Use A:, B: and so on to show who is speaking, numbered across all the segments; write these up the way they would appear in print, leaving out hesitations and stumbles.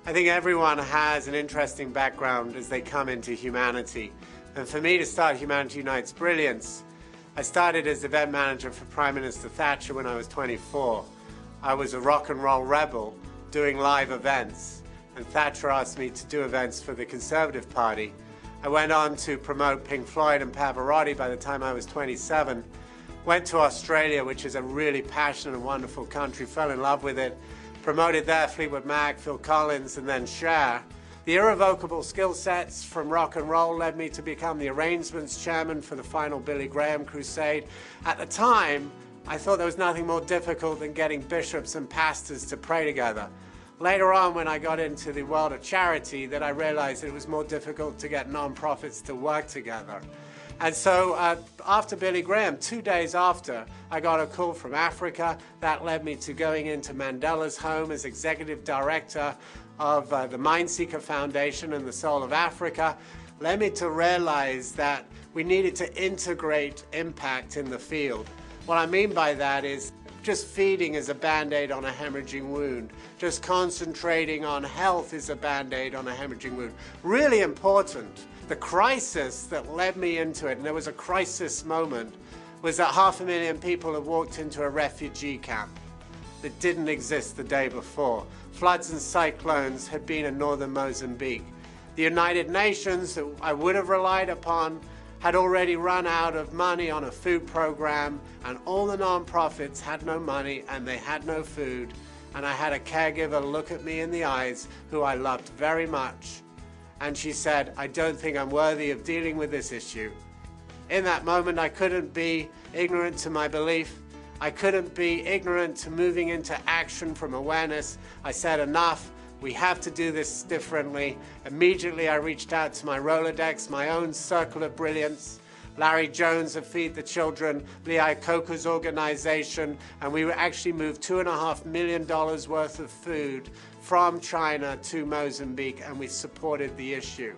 A: I think everyone has an interesting background as they come into humanity. And for me to start Humanity Unites Brilliance, I started as event manager for Prime Minister Thatcher when I was 24. I was a rock and roll rebel doing live events, and Thatcher asked me to do events for the Conservative Party. I went on to promote Pink Floyd and Pavarotti by the time I was 27. Went to Australia, which is a really passionate and wonderful country, fell in love with it, promoted there Fleetwood Mac, Phil Collins, and then Cher. The irrevocable skill sets from rock and roll led me to become the arrangements chairman for the final Billy Graham crusade. At the time, I thought there was nothing more difficult than getting bishops and pastors to pray together. Later on, when I got into the world of charity, that I realized it was more difficult to get non-profits to work together. And so after Billy Graham, 2 days after, I got a call from Africa. That led me to going into Mandela's home as executive director of the Mindseeker Foundation and the Soul of Africa. Led me to realize that we needed to integrate impact in the field. What I mean by that is just feeding is a band-aid on a hemorrhaging wound. Just concentrating on health is a band-aid on a hemorrhaging wound. Really important. The crisis that led me into it, and there was a crisis moment, was that 500,000 people had walked into a refugee camp that didn't exist the day before. Floods and cyclones had been in northern Mozambique. The United Nations, that I would have relied upon, had already run out of money on a food program, and all the non-profits had no money and they had no food. And I had a caregiver look at me in the eyes, who I loved very much. And she said, "I don't think I'm worthy of dealing with this issue." In that moment, I couldn't be ignorant to my belief. I couldn't be ignorant to moving into action from awareness. I said, enough. We have to do this differently. Immediately, I reached out to my Rolodex, my own circle of brilliance. Larry Jones of Feed the Children, Lee Iacocca's organization, and we actually moved $2.5 million worth of food from China to Mozambique, and we supported the issue.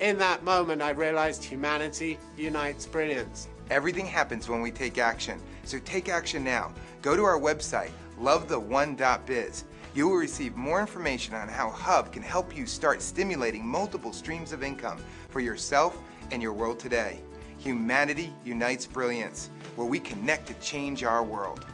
A: In that moment, I realized humanity unites brilliance.
B: Everything happens when we take action, so take action now. Go to our website, lovetheone.biz. You will receive more information on how HUB can help you start stimulating multiple streams of income for yourself and your world today. Humanity Unites Brilliance, where we connect to change our world.